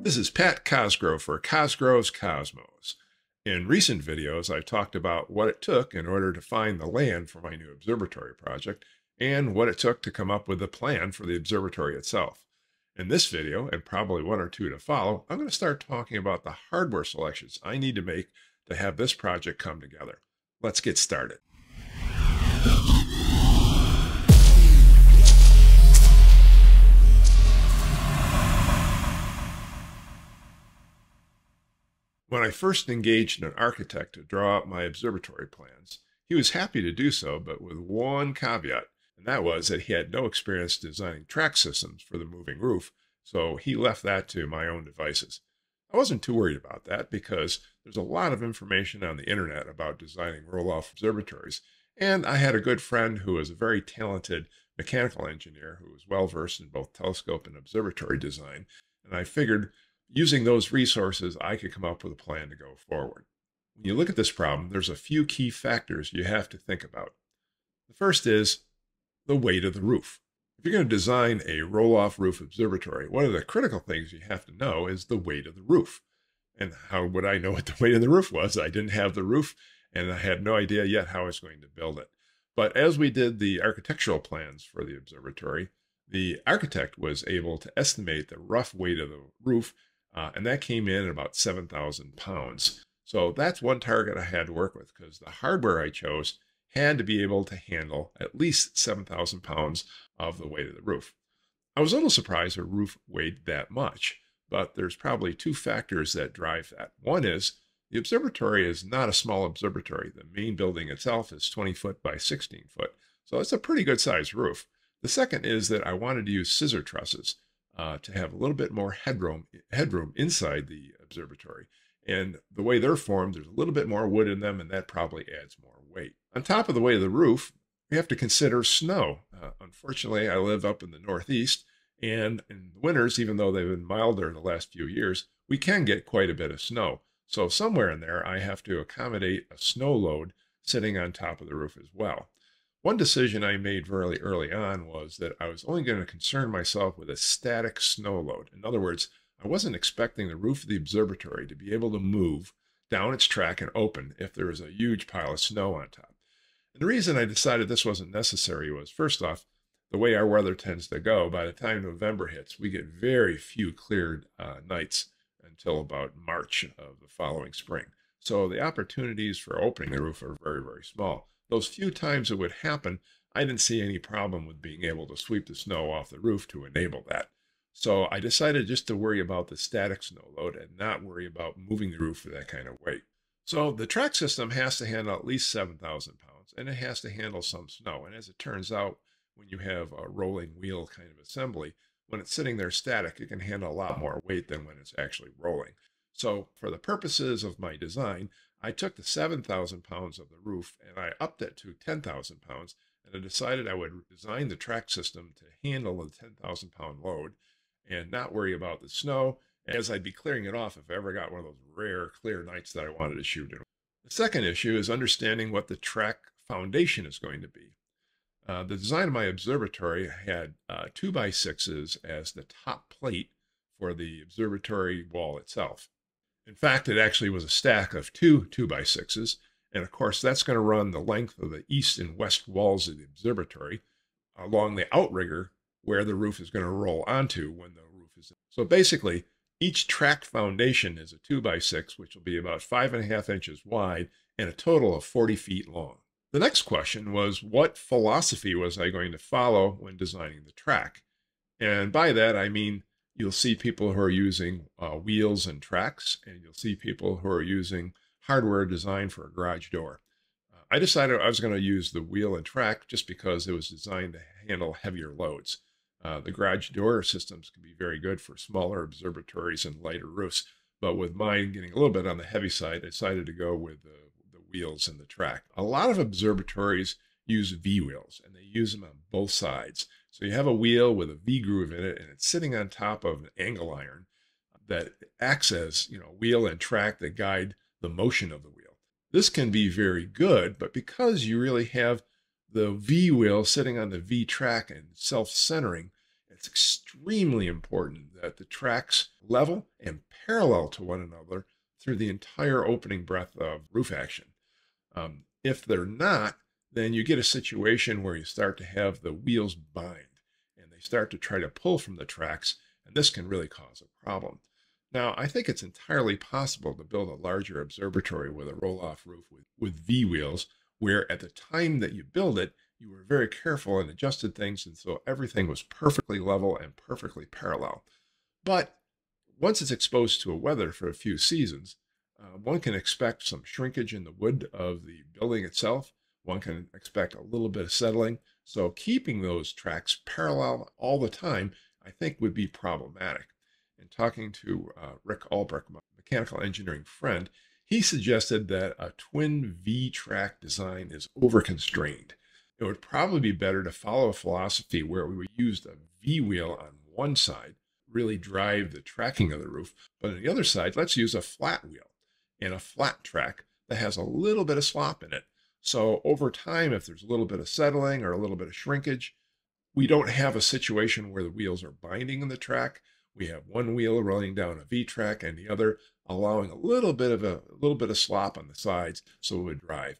This is Pat Cosgrove for Cosgrove's Cosmos. In recent videos, I talked about what it took in order to find the land for my new observatory project and what it took to come up with a plan for the observatory itself. In this video, and probably one or two to follow, I'm going to start talking about the hardware selections I need to make to have this project come together. Let's get started. When I first engaged an architect to draw up my observatory plans, he was happy to do so, but with one caveat, and that was that he had no experience designing track systems for the moving roof, so he left that to my own devices. I wasn't too worried about that because there's a lot of information on the internet about designing roll-off observatories, and I had a good friend who was a very talented mechanical engineer who was well-versed in both telescope and observatory design, and I figured using those resources, I could come up with a plan to go forward. When you look at this problem, there's a few key factors you have to think about. The first is the weight of the roof. If you're going to design a roll-off roof observatory, one of the critical things you have to know is the weight of the roof. And how would I know what the weight of the roof was? I didn't have the roof, and I had no idea yet how I was going to build it. But as we did the architectural plans for the observatory, the architect was able to estimate the rough weight of the roof, and that came in at about 7,000 pounds. So that's one target I had to work with because the hardware I chose had to be able to handle at least 7,000 pounds of the weight of the roof. I was a little surprised the roof weighed that much, but there's probably two factors that drive that. One is the observatory is not a small observatory. The main building itself is 20 foot by 16 foot, so it's a pretty good sized roof. The second is that I wanted to use scissor trusses to have a little bit more headroom inside the observatory. And the way they're formed, there's a little bit more wood in them, and that probably adds more weight. On top of the weight of the roof, we have to consider snow. Unfortunately, I live up in the Northeast, and in the winters, even though they've been milder the last few years, we can get quite a bit of snow. So somewhere in there, I have to accommodate a snow load sitting on top of the roof as well. One decision I made very early on was that I was only going to concern myself with a static snow load. In other words, I wasn't expecting the roof of the observatory to be able to move down its track and open if there was a huge pile of snow on top. And the reason I decided this wasn't necessary was, first off, the way our weather tends to go, by the time November hits, we get very few cleared nights until about March of the following spring. So the opportunities for opening the roof are very, very small. Those few times it would happen, I didn't see any problem with being able to sweep the snow off the roof to enable that. So I decided just to worry about the static snow load and not worry about moving the roof for that kind of weight. So the track system has to handle at least 7,000 pounds, and it has to handle some snow. And as it turns out, when you have a rolling wheel kind of assembly, when it's sitting there static, it can handle a lot more weight than when it's actually rolling. So for the purposes of my design, I took the 7,000 pounds of the roof and I upped it to 10,000 pounds, and I decided I would design the track system to handle the 10,000 pound load and not worry about the snow, as I'd be clearing it off if I ever got one of those rare clear nights that I wanted to shoot in. The second issue is understanding what the track foundation is going to be. The design of my observatory had 2x6s as the top plate for the observatory wall itself. In fact, it actually was a stack of two 2x6s, and of course that's going to run the length of the east and west walls of the observatory along the outrigger where the roof is going to roll onto when the roof is in. So basically, each track foundation is a 2x6, which will be about 5.5 inches wide and a total of 40 feet long. The next question was, what philosophy was I going to follow when designing the track? And by that, I mean, you'll see people who are using wheels and tracks, and you'll see people who are using hardware designed for a garage door. I decided I was going to use the wheel and track just because it was designed to handle heavier loads. The garage door systems can be very good for smaller observatories and lighter roofs, but with mine getting a little bit on the heavy side, I decided to go with the wheels and the track. A lot of observatories use V-wheels, and they use them on both sides. So you have a wheel with a V-groove in it, and it's sitting on top of an angle iron that acts as, wheel and track that guide the motion of the wheel. This can be very good, but because you really have the V-wheel sitting on the V-track and self-centering, it it's extremely important that the tracks level and parallel to one another through the entire opening breadth of roof action. If they're not, then you get a situation where you start to have the wheels bind and they start to try to pull from the tracks, and this can really cause a problem. Now, I think it's entirely possible to build a larger observatory with a roll-off roof with V wheels, where at the time that you build it, you were very careful and adjusted things, and so everything was perfectly level and perfectly parallel. But once it's exposed to a weather for a few seasons, one can expect some shrinkage in the wood of the building itself. One can expect a little bit of settling. So keeping those tracks parallel all the time, I think, would be problematic. And talking to Rick Albrecht, my mechanical engineering friend, he suggested that a twin V-track design is overconstrained. It would probably be better to follow a philosophy where we used a V wheel on one side, really drive the tracking of the roof, but on the other side, let's use a flat wheel and a flat track that has a little bit of slop in it. So over time, if there's a little bit of settling or a little bit of shrinkage, we don't have a situation where the wheels are binding in the track. We have one wheel rolling down a V track and the other allowing a little bit of slop on the sides so it would drive.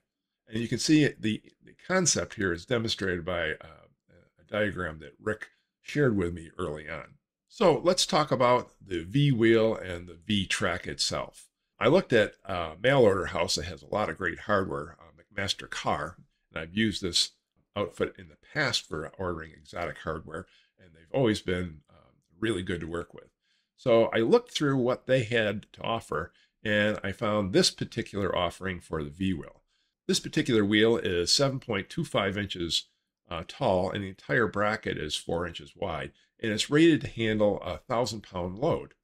And you can see the concept here is demonstrated by a diagram that Rick shared with me early on. So let's talk about the V wheel and the V track itself. I looked at a mail order house that has a lot of great hardware, McMaster Car, and I've used this outfit in the past for ordering exotic hardware, and they've always been really good to work with. So I looked through what they had to offer, and I found this particular offering for the V wheel. This particular wheel is 7.25 inches tall, and the entire bracket is 4 inches wide, and it's rated to handle a 1,000-pound load.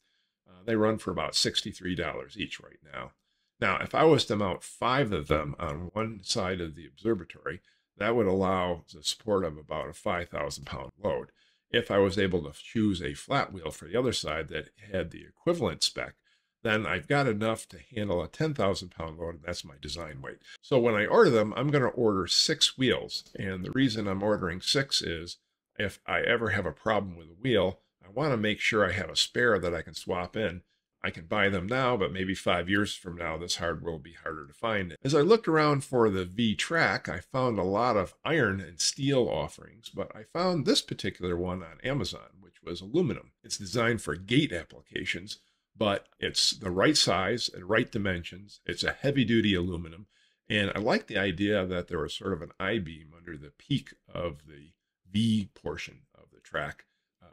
They run for about $63 each right now. Now, if I was to mount 5 of them on one side of the observatory, that would allow the support of about a 5,000-pound load. If I was able to choose a flat wheel for the other side that had the equivalent spec, then I've got enough to handle a 10,000-pound load, and that's my design weight. So when I order them, I'm going to order 6 wheels, and the reason I'm ordering 6 is if I ever have a problem with a wheel, I want to make sure I have a spare that I can swap in. I can buy them now, but maybe 5 years from now, this hardware will be harder to find. As I looked around for the V-Track, I found a lot of iron and steel offerings, but I found this particular one on Amazon, which was aluminum. It's designed for gate applications, but it's the right size and right dimensions. It's a heavy-duty aluminum, and I like the idea that there was sort of an I-beam under the peak of the V portion of the track.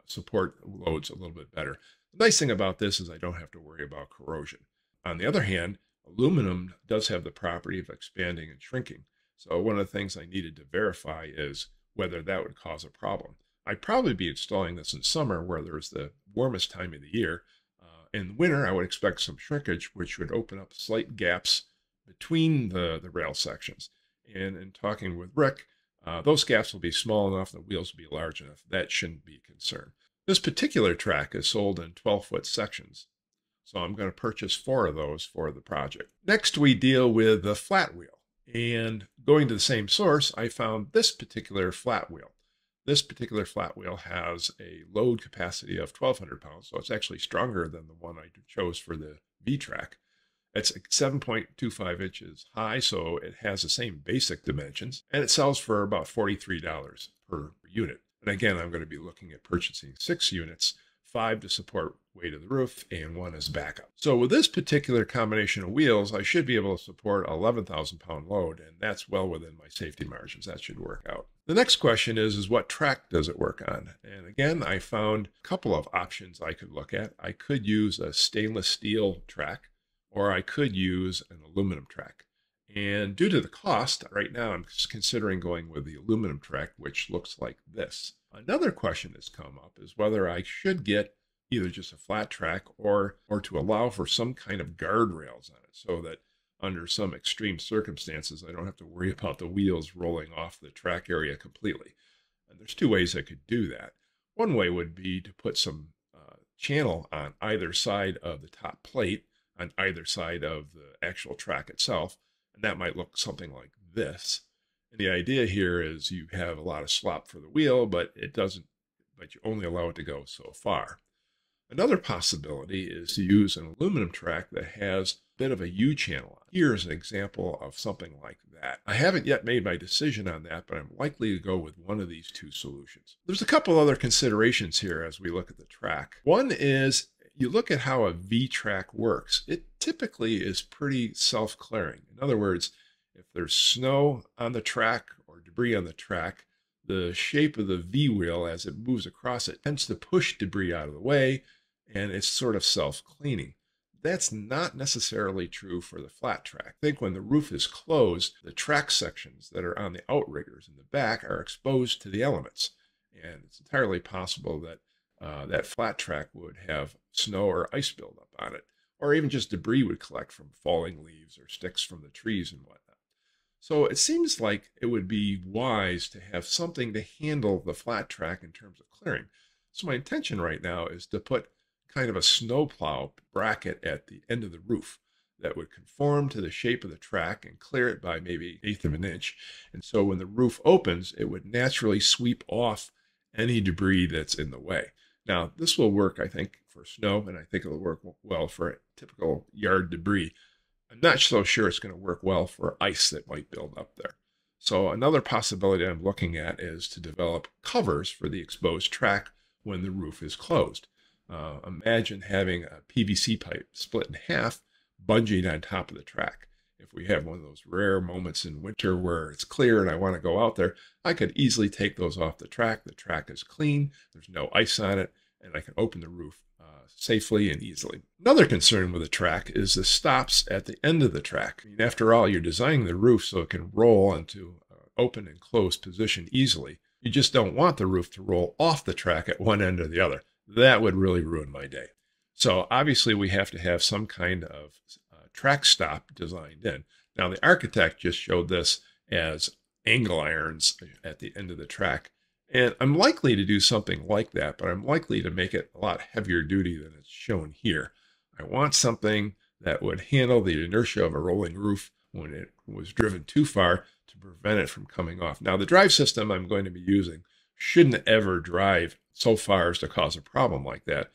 Support loads a little bit better. The nice thing about this is I don't have to worry about corrosion. On the other hand, aluminum does have the property of expanding and shrinking. So one of the things I needed to verify is whether that would cause a problem. I'd probably be installing this in summer where there's the warmest time of the year. In winter, I would expect some shrinkage, which would open up slight gaps between the rail sections. And in talking with Rick, those gaps will be small enough, the wheels will be large enough. That shouldn't be a concern. This particular track is sold in 12-foot sections, so I'm going to purchase 4 of those for the project. Next, we deal with the flat wheel, and going to the same source, I found this particular flat wheel. This particular flat wheel has a load capacity of 1,200 pounds, so it's actually stronger than the one I chose for the V-Track. It's 7.25 inches high, so it has the same basic dimensions, and it sells for about $43 per unit. And again, I'm going to be looking at purchasing 6 units, 5 to support weight of the roof, and 1 as backup. So with this particular combination of wheels, I should be able to support an 11,000-pound load, and that's well within my safety margins. That should work out. The next question is what track does it work on? And again, I found a couple of options I could look at. I could use a stainless steel track, or I could use an aluminum track. And due to the cost, right now I'm considering going with the aluminum track, which looks like this. Another question that's come up is whether I should get either just a flat track or to allow for some kind of guardrails on it so that under some extreme circumstances, I don't have to worry about the wheels rolling off the track area completely. And there's 2 ways I could do that. One way would be to put some channel on either side of the top plate, on either side of the actual track itself. And that might look something like this. And the idea here is you have a lot of slop for the wheel, but it doesn't but you only allow it to go so far. Another possibility is to use an aluminum track that has a bit of a U-channel on it. Here's an example of something like that. I haven't yet made my decision on that, but I'm likely to go with one of these two solutions. There's a couple other considerations here as we look at the track. One is you look at how a V-track works. It typically is pretty self-clearing. In other words, if there's snow on the track or debris on the track, the shape of the V-wheel as it moves across it tends to push debris out of the way, and it's sort of self-cleaning. That's not necessarily true for the flat track. I think when the roof is closed, the track sections that are on the outriggers in the back are exposed to the elements. And it's entirely possible that that flat track would have snow or ice buildup on it, or even just debris would collect from falling leaves or sticks from the trees and whatnot. So it seems like it would be wise to have something to handle the flat track in terms of clearing. So my intention right now is to put kind of a snowplow bracket at the end of the roof that would conform to the shape of the track and clear it by maybe 1/8 of an inch. And so when the roof opens, it would naturally sweep off any debris that's in the way. Now, this will work, I think, for snow, and I think it'll work well for typical yard debris. I'm not so sure it's going to work well for ice that might build up there. So another possibility I'm looking at is to develop covers for the exposed track when the roof is closed. Imagine having a PVC pipe split in half, bungeed on top of the track. If we have one of those rare moments in winter where it's clear and I want to go out there, I could easily take those off the track. The track is clean, there's no ice on it, and I can open the roof safely and easily. Another concern with the track is the stops at the end of the track. I mean, after all, you're designing the roof so it can roll into open and closed position easily. You just don't want the roof to roll off the track at one end or the other. That would really ruin my day. So obviously we have to have some kind of track stop designed in. Now the architect just showed this as angle irons at the end of the track. And I'm likely to do something like that, but I'm likely to make it a lot heavier duty than it's shown here. I want something that would handle the inertia of a rolling roof when it was driven too far to prevent it from coming off. Now the drive system I'm going to be using shouldn't ever drive so far as to cause a problem like that.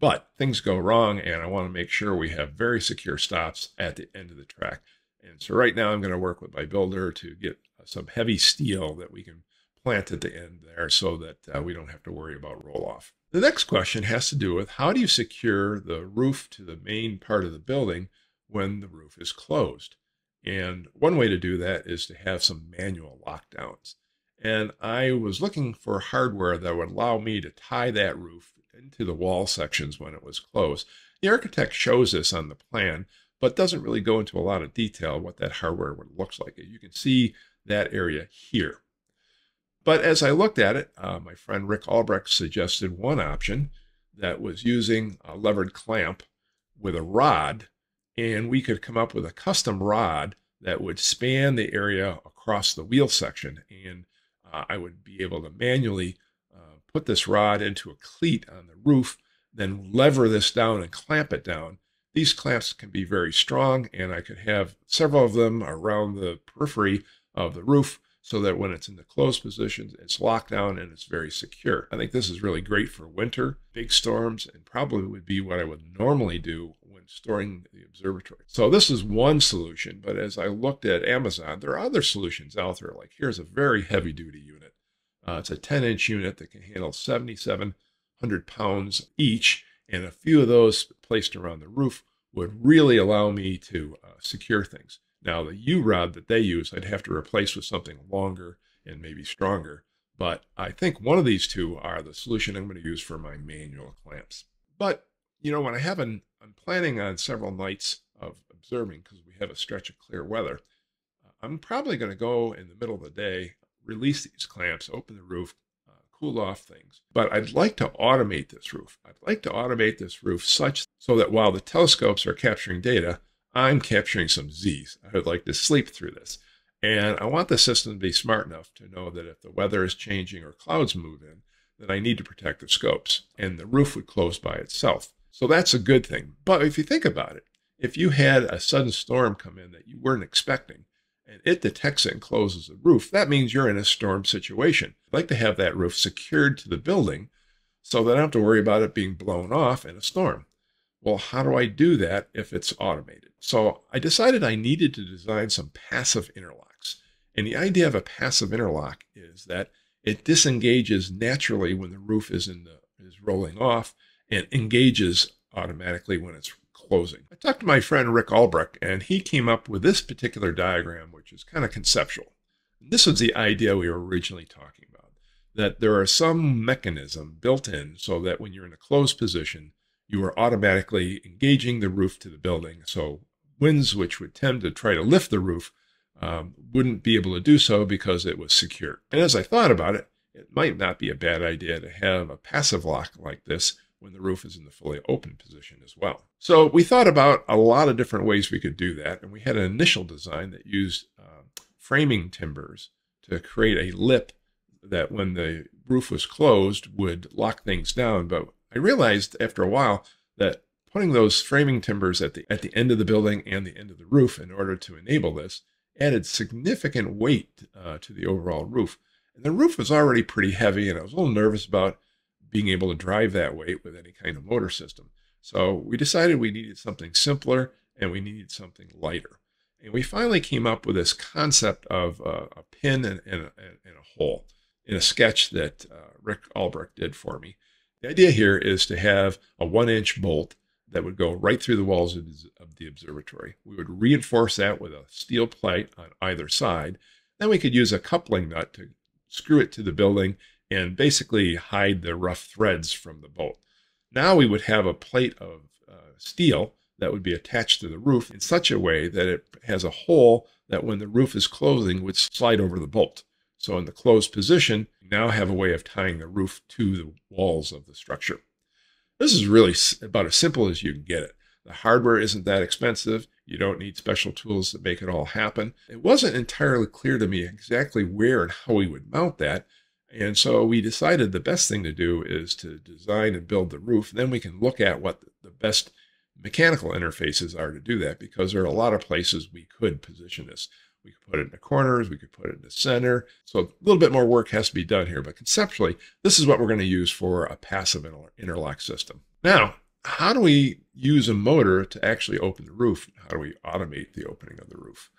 But things go wrong, and I want to make sure we have very secure stops at the end of the track. And so right now I'm going to work with my builder to get some heavy steel that we can plant at the end there so that we don't have to worry about roll-off. The next question has to do with how do you secure the roof to the main part of the building when the roof is closed? And one way to do that is to have some manual lockdowns. And I was looking for hardware that would allow me to tie that roof into the wall sections when it was closed. The architect shows this on the plan, but doesn't really go into a lot of detail what that hardware would look like. You can see that area here. But as I looked at it, my friend Rick Albrecht suggested one option that was using a levered clamp with a rod, and we could come up with a custom rod that would span the area across the wheel section, and I would be able to manually put this rod into a cleat on the roof, then lever this down and clamp it down. These clamps can be very strong, and I could have several of them around the periphery of the roof so that when it's in the closed position, it's locked down and it's very secure. I think this is really great for winter, big storms, and probably would be what I would normally do when storing the observatory. So this is one solution, but as I looked at Amazon, there are other solutions out there. Like here's a very heavy duty unit. It's a 10-inch unit that can handle 7,700 pounds each, and a few of those placed around the roof would really allow me to secure things. Now, the U-rod that they use, I'd have to replace with something longer and maybe stronger, but I think one of these two are the solution I'm going to use for my manual clamps. But, you know, when I'm planning on several nights of observing, because we have a stretch of clear weather, I'm probably going to go in the middle of the day, release these clamps, open the roof, cool off things. But I'd like to automate this roof. I'd like to automate this roof such so that while the telescopes are capturing data, I'm capturing some Z's. I would like to sleep through this. And I want the system to be smart enough to know that if the weather is changing or clouds move in, that I need to protect the scopes. And the roof would close by itself. So that's a good thing. But if you think about it, if you had a sudden storm come in that you weren't expecting, and it detects it and closes the roof, that means you're in a storm situation. I'd like to have that roof secured to the building so that I don't have to worry about it being blown off in a storm. Well, how do I do that if it's automated? So I decided I needed to design some passive interlocks. And the idea of a passive interlock is that it disengages naturally when the roof is rolling off and engages automatically when it's closing. I talked to my friend Rick Albrecht, and he came up with this particular diagram, which is kind of conceptual. This was the idea we were originally talking about, that there are some mechanism built in so that when you're in a closed position, you are automatically engaging the roof to the building. So winds which would tend to try to lift the roof wouldn't be able to do so because it was secure. And as I thought about it, it might not be a bad idea to have a passive lock like this when the roof is in the fully open position as well. So we thought about a lot of different ways we could do that, and we had an initial design that used framing timbers to create a lip that when the roof was closed would lock things down. But I realized after a while that putting those framing timbers at the end of the building and the end of the roof in order to enable this added significant weight to the overall roof. And the roof was already pretty heavy, and I was a little nervous about being able to drive that weight with any kind of motor system. So we decided we needed something simpler and we needed something lighter. And we finally came up with this concept of a pin and a hole in a sketch that Rick Albrecht did for me. The idea here is to have a 1-inch bolt that would go right through the walls of the observatory. We would reinforce that with a steel plate on either side. Then we could use a coupling nut to screw it to the building and basically hide the rough threads from the bolt. Now we would have a plate of steel that would be attached to the roof in such a way that it has a hole that when the roof is closing would slide over the bolt. So in the closed position, you now have a way of tying the roof to the walls of the structure. This is really about as simple as you can get it. The hardware isn't that expensive. You don't need special tools to make it all happen. It wasn't entirely clear to me exactly where and how we would mount that. And so we decided the best thing to do is to design and build the roof. Then we can look at what the best mechanical interfaces are to do that, because there are a lot of places we could position this. We could put it in the corners, we could put it in the center. So a little bit more work has to be done here, but conceptually, this is what we're going to use for a passive interlock system. Now, how do we use a motor to actually open the roof? How do we automate the opening of the roof?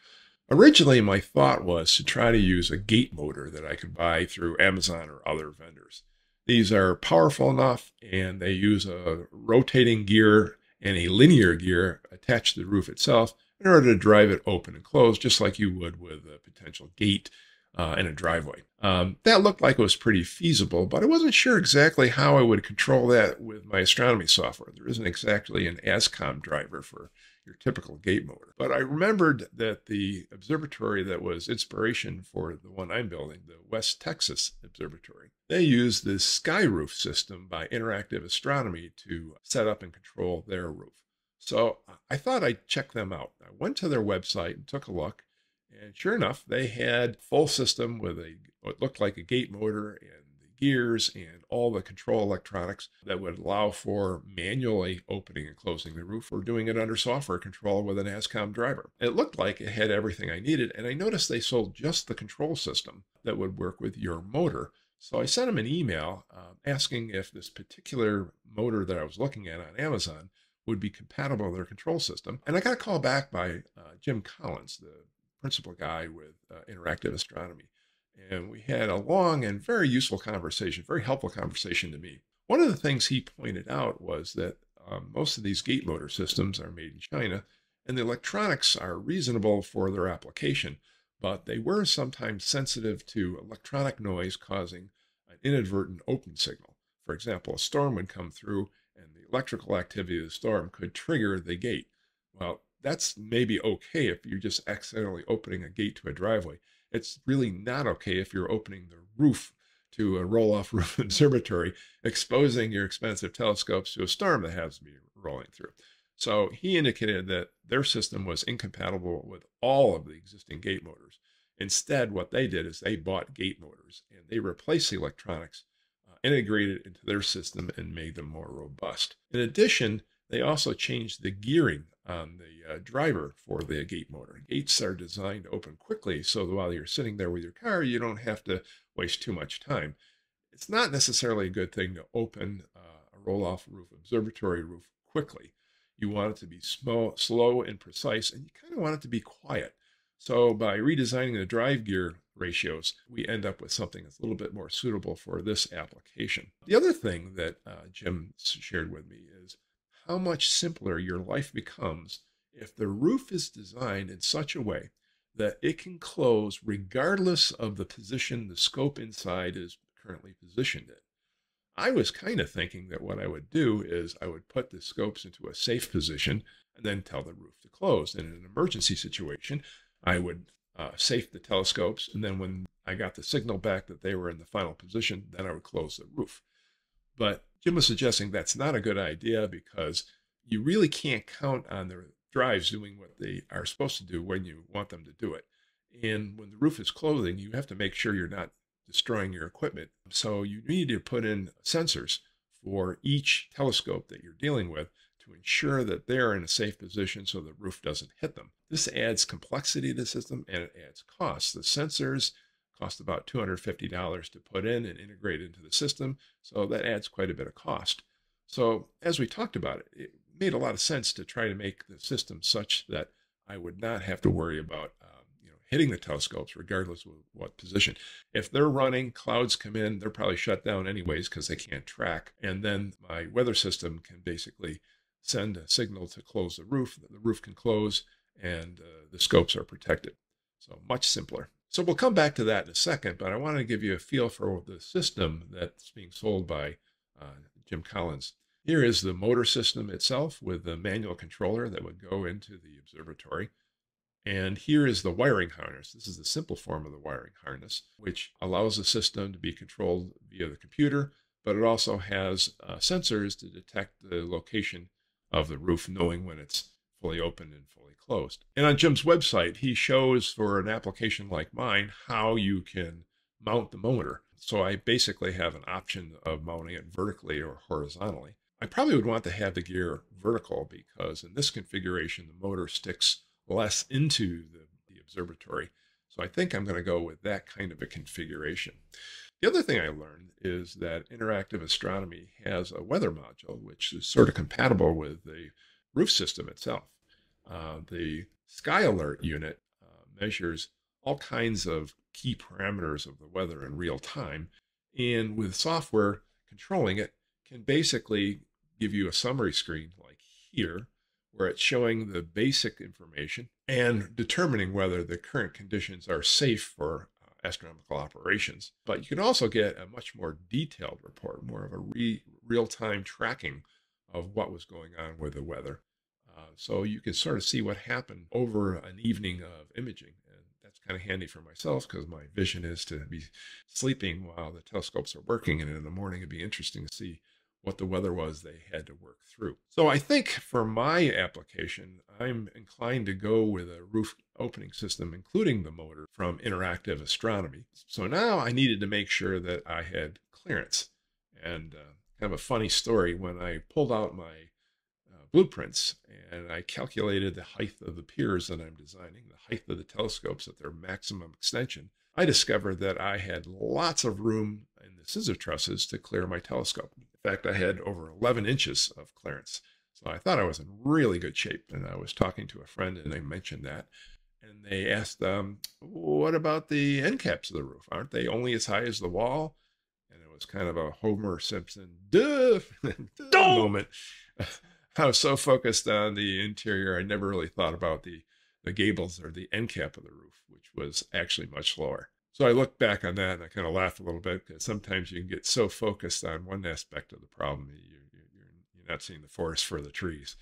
Originally, my thought was to try to use a gate motor that I could buy through Amazon or other vendors. These are powerful enough, and they use a rotating gear and a linear gear attached to the roof itself in order to drive it open and close, just like you would with a potential gate in a driveway. That looked like it was pretty feasible, but I wasn't sure exactly how I would control that with my astronomy software. There isn't exactly an ASSUME driver for your typical gate motor. But I remembered that the observatory that was inspiration for the one I'm building, the West Texas Observatory, they use this sky roof system by Interactive Astronomy to set up and control their roof. So I thought I'd check them out. I went to their website and took a look, and sure enough, they had a full system with what looked like a gate motor and the gears and all the control electronics that would allow for manually opening and closing the roof, or doing it under software control with an ASSUME driver. It looked like it had everything I needed, and I noticed they sold just the control system that would work with your motor. So I sent them an email asking if this particular motor that I was looking at on Amazon would be compatible with their control system. And I got a call back by Jim Collins, the principal guy with Interactive Astronomy. And we had a long and very useful conversation, very helpful conversation to me. One of the things he pointed out was that most of these gate motor systems are made in China, and the electronics are reasonable for their application, but they were sometimes sensitive to electronic noise causing an inadvertent open signal. For example, a storm would come through, and the electrical activity of the storm could trigger the gate. Well, that's maybe okay if you're just accidentally opening a gate to a driveway. It's really not okay if you're opening the roof to a roll-off-roof observatory, exposing your expensive telescopes to a storm that has to be rolling through. So he indicated that their system was incompatible with all of the existing gate motors. Instead, what they did is they bought gate motors, and they replaced the electronics, integrated into their system, and made them more robust. In addition, they also changed the gearing on the driver for the gate motor. Gates are designed to open quickly, so that while you're sitting there with your car, you don't have to waste too much time. It's not necessarily a good thing to open a roll-off roof observatory roof quickly. You want it to be slow and precise, and you kind of want it to be quiet. So by redesigning the drive gear ratios, we end up with something that's a little bit more suitable for this application. The other thing that Jim shared with me is how much simpler your life becomes if the roof is designed in such a way that it can close regardless of the position the scope inside is currently positioned in. I was kind of thinking that what I would do is I would put the scopes into a safe position and then tell the roof to close. And in an emergency situation, I would safe the telescopes, and then when I got the signal back that they were in the final position, then I would close the roof. But Jim was suggesting that's not a good idea because you really can't count on the drives doing what they are supposed to do when you want them to do it. And when the roof is closing, you have to make sure you're not destroying your equipment. So you need to put in sensors for each telescope that you're dealing with to ensure that they're in a safe position so the roof doesn't hit them. This adds complexity to the system and it adds costs. The sensors cost about $250 to put in and integrate into the system, so that adds quite a bit of cost. So as we talked about it, it made a lot of sense to try to make the system such that I would not have to worry about hitting the telescopes regardless of what position. If they're running, clouds come in, they're probably shut down anyways because they can't track. And then my weather system can basically send a signal to close the roof can close, and the scopes are protected. So much simpler. So we'll come back to that in a second, but I want to give you a feel for the system that's being sold by Jim Collins. Here is the motor system itself with the manual controller that would go into the observatory. And here is the wiring harness. This is the simple form of the wiring harness, which allows the system to be controlled via the computer, but it also has sensors to detect the location of the roof, knowing when it's fully open and fully closed. And on Jim's website, he shows for an application like mine how you can mount the motor. So I basically have an option of mounting it vertically or horizontally. I probably would want to have the gear vertical because in this configuration, the motor sticks less into the observatory. So I think I'm going to go with that kind of a configuration. The other thing I learned is that Interactive Astronomy has a weather module, which is sort of compatible with the roof system itself. The Sky Alert unit measures all kinds of key parameters of the weather in real time, and with software controlling it, can basically give you a summary screen like here, where it's showing the basic information and determining whether the current conditions are safe for astronomical operations. But you can also get a much more detailed report, more of a real-time tracking of what was going on with the weather. So you can sort of see what happened over an evening of imaging. And that's kind of handy for myself because my vision is to be sleeping while the telescopes are working. And in the morning, it'd be interesting to see what the weather was they had to work through. So I think for my application, I'm inclined to go with a roof opening system, including the motor from Interactive Astronomy. So now I needed to make sure that I had clearance. And kind of a funny story, when I pulled out my blueprints and I calculated the height of the piers that I'm designing, the height of the telescopes at their maximum extension, I discovered that I had lots of room in the scissor trusses to clear my telescope. In fact, I had over 11 inches of clearance. So I thought I was in really good shape. And I was talking to a friend and I mentioned that. And they asked, what about the end caps of the roof? Aren't they only as high as the wall? And it was kind of a Homer Simpson, duh moment. I was so focused on the interior, I never really thought about the gables or the end cap of the roof, which was actually much lower. So I look back on that and I kind of laugh a little bit because sometimes you can get so focused on one aspect of the problem, you're not seeing the forest for the trees.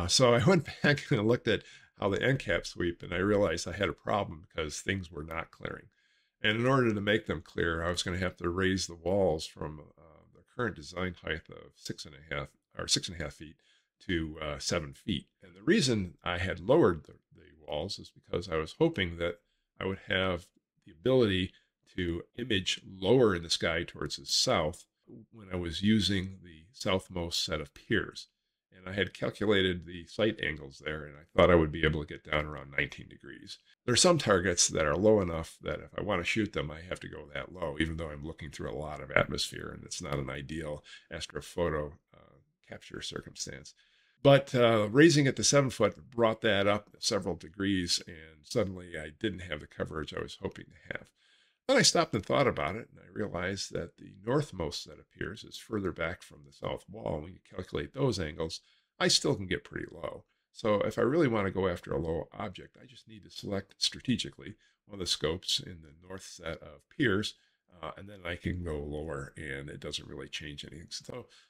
So I went back and looked at how the end caps sweep, and I realized I had a problem because things were not clearing. And in order to make them clear, I was going to have to raise the walls from the current design height of 6.5 feet to 7 feet. And the reason I had lowered the walls is because I was hoping that I would have the ability to image lower in the sky towards the south when I was using the southmost set of piers. and I had calculated the sight angles there, and I thought I would be able to get down around 19 degrees. There are some targets that are low enough that if I want to shoot them, I have to go that low, even though I'm looking through a lot of atmosphere, and it's not an ideal astrophoto capture circumstance. But raising it to 7 foot brought that up several degrees, and suddenly I didn't have the coverage I was hoping to have. Then I stopped and thought about it, and I realized that the northmost set of piers is further back from the south wall. When you calculate those angles, I still can get pretty low. So if I really want to go after a low object, I just need to select strategically one of the scopes in the north set of piers, and then I can go lower, and it doesn't really change anything.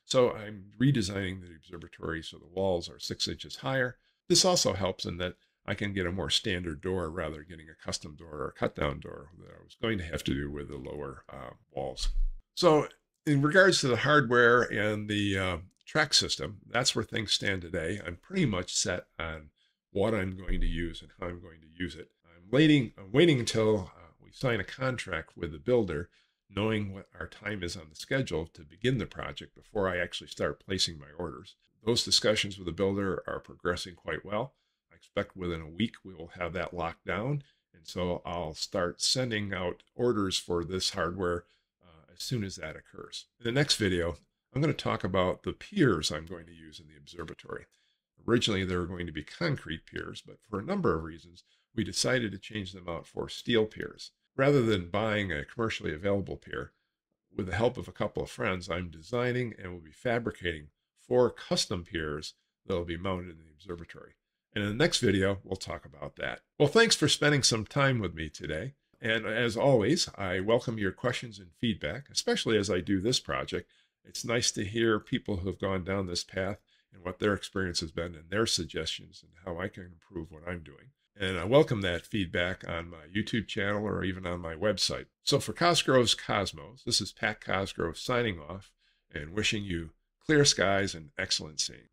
So I'm redesigning the observatory so the walls are 6 inches higher. This also helps in that I can get a more standard door rather than getting a custom door or a cut-down door that I was going to have to do with the lower walls. So in regards to the hardware and the track system, that's where things stand today. I'm pretty much set on what I'm going to use and how I'm going to use it. I'm waiting until we sign a contract with the builder, knowing what our time is on the schedule to begin the project before I actually start placing my orders. Those discussions with the builder are progressing quite well. I expect within a week we will have that locked down, and so I'll start sending out orders for this hardware as soon as that occurs. In the next video, I'm going to talk about the piers I'm going to use in the observatory. Originally, they were going to be concrete piers, but for a number of reasons, we decided to change them out for steel piers. Rather than buying a commercially available pier, with the help of a couple of friends, I'm designing and will be fabricating 4 custom piers that will be mounted in the observatory. And in the next video, we'll talk about that. Well, thanks for spending some time with me today. And as always, I welcome your questions and feedback, especially as I do this project. It's nice to hear people who have gone down this path and what their experience has been and their suggestions and how I can improve what I'm doing. And I welcome that feedback on my YouTube channel or even on my website. So for Cosgrove's Cosmos, this is Pat Cosgrove signing off and wishing you clear skies and excellent seeing.